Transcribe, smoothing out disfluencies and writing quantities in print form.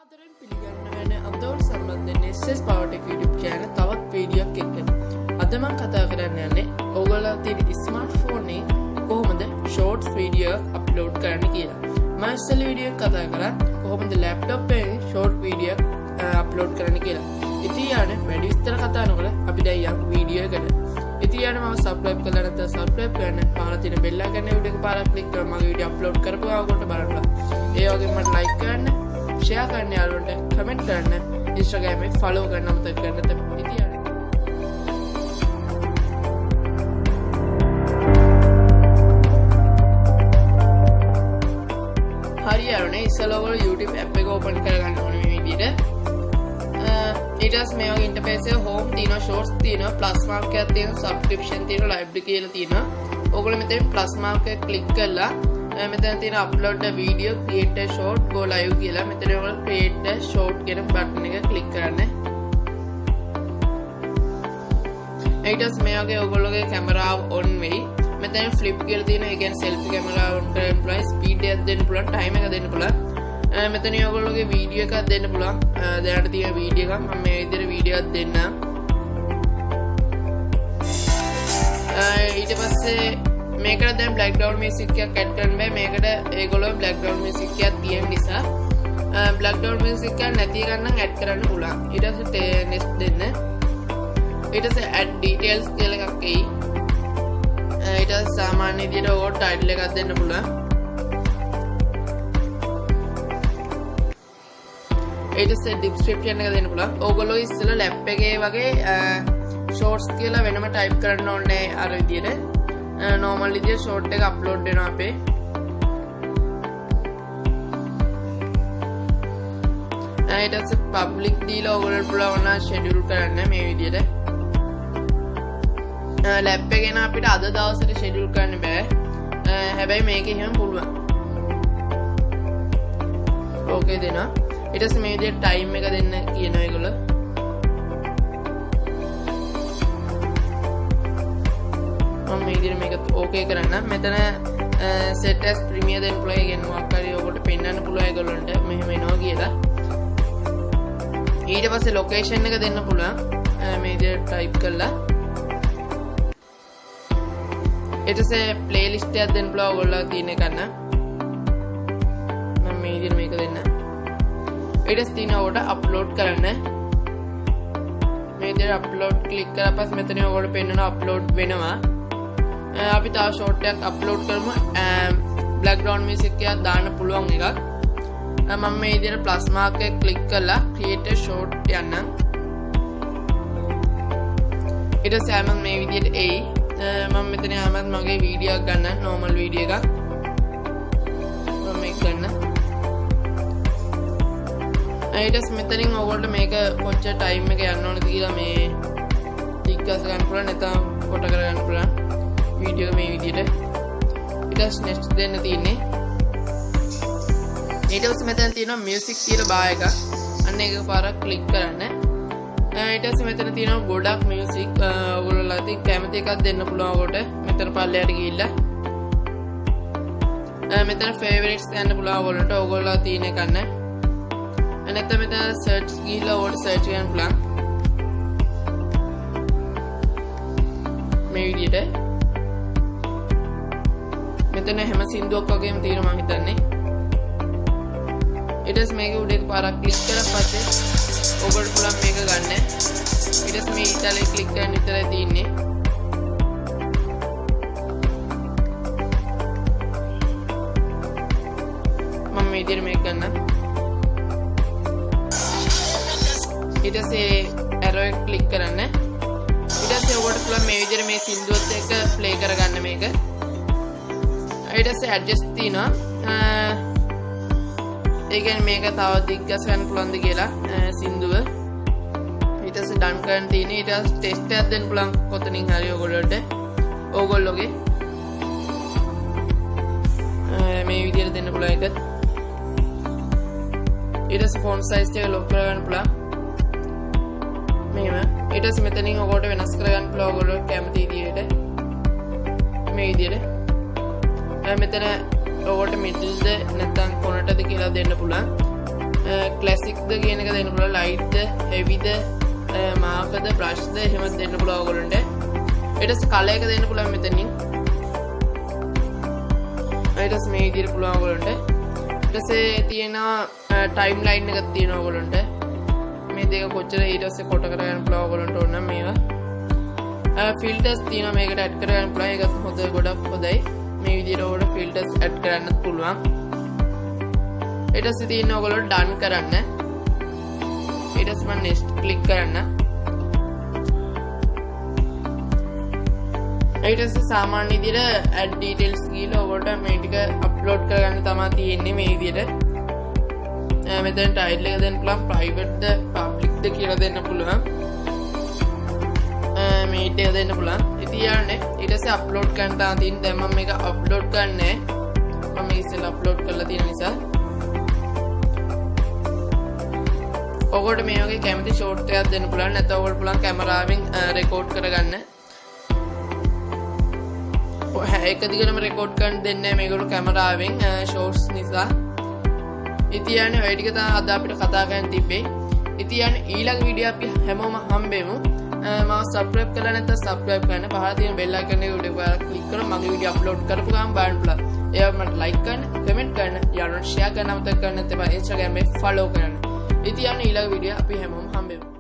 ආදරෙන් පිළිගන්න අදවල් සම්බන්ධයෙන් SUBSCIBED YouTube channel තවත් වීඩියෝක් එක්ක. අද මම කතා කරන්න යන්නේ ඔයගොල්ලෝ තියෙන ස්මාර්ට්ෆෝන් එකේ කොහොමද shorts video upload කරන්න කියලා. මම ඉස්සෙල් වීඩියෝ එක කතා කරා කොහොමද laptop එකේ short video upload කරන්න කියලා. ඉතින් යන්නේ වැඩි විස්තර කතා නොකර අපි දැන් යමු වීඩියෝ එකට. ඉතින් යන්නේ මම subscribe කරලා නැත්නම් subscribe කරන්න පාර තියෙන bell icon එක උඩ එකපාරක් click කරලා මගේ වීඩියෝ upload කරපුවා ඔයගොල්ලෝ බලන්න. ඒ වගේම මට like කරන්න share करने वालों कमेंट करना इंस्टाग्राम में फॉलो करना मत करना तब इति हरियाणा ने इस लोगों YouTube ऐप को ओपन कर गන්න ඕනේ මේ විදිහට ඊටස් මේ වගේ ඉන්ටර්ෆේස් එක home තියෙනවා shorts තියෙනවා plus mark එකක් තියෙනවා subscription තියෙනවා library කියලා තියෙනවා ඕගොල්ලෝ මෙතන plus mark එක click කරලා මෙතන තියෙන upload a video create a short go live කියලා මෙතන ඔයාලා create a short කියන බටන් එක click කරන්න. ඊටස් මේ වගේ ඔයගොල්ලෝගේ කැමරාව on වෙයි. මෙතන flip කියලා තියෙන ඒ කියන්නේ selfie කැමරාව on කරන්න පුළුවන් speed එකක් දෙන්න පුළුවන් time එක දෙන්න පුළුවන්. මෙතන ඔයගොල්ලෝගේ වීඩියෝ එකක් දෙන්න පුළුවන්. දැනට තියෙන වීඩියෝ එකක් මම මේ විදිහට වීඩියෝ එකක් දෙන්නම්. ඊට පස්සේ මේකට දැන් background music එකක් add කරන්න බෑ මේකට ඒගොල්ලෝ background music එකක් තියෙන නිසා background music එකක් නැති එකක් නම් add කරන්න පුළුවන් ඊට පස්සේ next දෙන්න ඊට පස්සේ add details කියලා එකක් එයි ඊට පස්සේ සාමාන්‍ය විදිහට ඕක title එකක් දෙන්න පුළුවන් ඊට පස්සේ description එක දෙන්න පුළුවන් ඕගොල්ලෝ ඉස්සෙල්ලා lap එකේ වගේ shorts කියලා වෙනම type කරන්න ඕනේ අර විදිහට normal විදියට short එක upload වෙනවා අපේ ඊට පස්සේ public දීලා ඔයගොල්ලෝ පුළුවන් නම් schedule කරන්න මේ විදියට lab එකේ නම් අපිට අද දවසට schedule කරන්න බෑ හැබැයි මේකේ එහෙම පුළුවන් ඕකේ දෙනවා ඊට පස්සේ මේ විදියට time එක දෙන්න කියනවා ඒගොල්ලෝ මේ විදිහට මේක ඕකේ කරන්න මෙතන set as premier දෙන්න පුළුවන් කියන මොකක් හරි ඔකට පෙන්වන්න පුළුවන් ඒගොල්ලන්ට මෙහෙම එනවා කියලා ඊට පස්සේ location එක දෙන්න පුළුවන් මේ විදිහට type කරලා ඊට පස්සේ playlist එකක් දෙන්න පුළුවන් ඔයගොල්ලෝ තියෙන එක ගන්න මම මේ විදිහට මේක දෙන්න ඊට පස්සේ තියෙන ඔකට upload කරන්න මේ විදිහට upload click කරලා පස්සේ මෙතන ඔයගොල්ලෝ පෙන්වන upload වෙනවා අපි තව short එකක් upload කරමු background music එකක් දාන්න පුළුවන් එකක් මම මේ විදිහට plus mark එක click කරලා create a short යන්නම් ඊට පස්සේ මම මේ විදිහට එයි මම මෙතන ආමත් මගේ වීඩියෝ එකක් ගන්න normal වීඩියෝ එකක් මම මේක ගන්න ඊට පස්සේ මෙතනින් ඔයගොල්ලෝ මේක කොච්චර time එක යන්න ඕනද කියලා මේ ටික් කරලා ගන්න පුළුවන් නැත්නම් කොට කර ගන්න පුළුවන් वीडियो में विදිහට ඊට පස්සේ next දෙන්න තියෙන්නේ ඊට පස්සේ මෙතන තියෙනවා music කියලා බා එක අන්න ඒක පාරක් click කරන්න ඊට පස්සේ මෙතන තියෙනවා ගොඩක් music ඔයගොල්ලෝලා ඉතින් කැමති එකක් දෙන්න පුළුවන් ඔකට මෙතන පල්ලෙහාට ගිහිල්ලා මෙතන favorites ගන්න පුළුවන් ඔයගොල්ලන්ට ඔයගොල්ලෝ තියෙන එක ගන්න නැත්නම් මෙතන search ගිහිල්ලා ඔකට search කරන්න පුළුවන් මේ විදිහට මෙතන හැම සින්දුවක් වගේම තියෙනවා මම හිතන්නේ ඊට පස්සේ මේක උඩ එකපාරක් ක්ලික් කරලා පස්සේ ඔයගොල්ලෝ පුළුවන් මේක ගන්න ඊට පස්සේ මේ ඉතාලේ ක්ලික් කරන්න විතරයි තියෙන්නේ මම මේ විදිහට මේක ගන්න ඊට පස්සේ arrow එක ක්ලික් කරන්න ඊට පස්සේ ඔයගොල්ලෝ පුළුවන් මේ විදිහට මේ සින්දුවත් එක්ක ප්ලේ කරගන්න මේක ඊට පස්සේ adjust තියෙනවා ඒ කියන්නේ මේක තව දිග්ගස් ගන්න පුළුවන්ද කියලා සින්දුව ඊට පස්සේ done කරන්න තියෙන්නේ ඊට පස්සේ test එකක් දෙන්න පුළුවන් කොතනින් හරි ඔයගොල්ලෝට ඕගොල්ලෝගේ මේ විදිහට දෙන්න පුළුවන් එක ඊට පස්සේ font size එක lock කරගන්න පුළුවන් මෙහෙම ඊට පස්සේ මෙතනින් ඔයගොල්ලෝට වෙනස් කරගන්න පුළුවන් ඔයගොල්ලෝ කැමති විදිහට මේ විදිහට මෙතන ඔකට මිඩල්ද නැත්නම් කොනටද කියලා දෙන්න පුළුවන් ක්ලාසික්ද කියන එක දෙන්න පුළුවන් ලයිට්ද හෙවිද මාර්කර්ද බ්‍රෂ්ද එහෙම දෙන්න පුළුවන් ඔයගොල්ලන්ට ඊට පස්සේ කලර් එක දෙන්න පුළුවන් මෙතනින් ඊට පස්සේ මේ විදිහට පුළුවන් ඔයගොල්ලන්ට ඊට පස්සේ තියෙනවා ටයිම් ලයින් එකක් තියෙනවා ඔයගොල්ලන්ට මේ දෙක කොච්චර ඊට පස්සේ කොට කරගන්න පුළුවන් ඔයගොල්ලන්ට ඕන නම් මේවා ෆිල්ටර්ස් තියෙනවා මේකට ඇඩ් කරගන්න පුළුවන් ඒකත් හොඳ ගොඩක් හොඳයි මේ විදිහට ඔයගොල්ලෝ ෆිල්ටර්ස් ඇඩ් කරන්නත් පුළුවන් ඊට පස්සේ තියෙන ඔයගොල්ලෝ ඩන් කරන්න ඊට පස්සේ මම නෙක්ස්ට් ක්ලික් කරන්න ඊට පස්සේ සාමාන්‍ය විදිහට ඇඩ් ඩීටේල්ස් ගිහලා ඔයගොල්ලෝ මේ ටික අප්ලෝඩ් කරගන්න තමයි තියෙන්නේ මේ විදිහට මෙතන ටයිටල් එක දෙන්න පුළුවන් ප්‍රයිවට්ද පබ්ලික්ද කියලා දෙන්න පුළුවන් මේ ටික දෙන්න පුළුවන් ඉතින් යන්නේ ඊට පස්සේ අප්ලෝඩ් කරන්න තමයි තියෙන්නේ දැන් මම මේක අප්ලෝඩ් කරන්නේ මම මේක ඉස්සෙල්ලා අප්ලෝඩ් කරලා තියෙන නිසා ඔයගොල්ලෝ මේ වගේ කැමති ෂෝට් එකක් දෙන්න පුළුවන් නැත්නම් ඔයගොල්ලෝ පුළුවන් කැමරාවෙන් රෙකෝඩ් කරගන්න එක දිගටම රෙකෝඩ් කරන්න දෙන්නේ මේගොල්ලෝ කැමරාවෙන් ෂෝට්ස් නිසා ඉතින් යන්නේ ඔය ටික තමයි අද අපිට කතා කරන්න තිබ්බේ ඉතින් යන්නේ ඊළඟ වීඩියෝ අපි හැමෝම හම්බෙමු මම සබ්ස්ක්‍රයිබ් කරලා නැත්නම් සබ්ස්ක්‍රයිබ් කරන්න පහළ තියෙන බෙල් අයිකන් එක උඩ ක්ලික් කරලා මගේ වීඩියෝ අප්ලෝඩ් කරපු ගමන් බලන්න පුළුවන් ඒවා මට ලයික් කරන්න කමෙන්ට් කරන්න යාළුවන්ට ෂෙයා කරන්න අමතක කරන්න නැත්නම් Instagram එකේ ෆලෝ කරන්න ඉතින් යන්නේ ඊළඟ වීඩියෝ අපි හැමෝම හම්බෙමු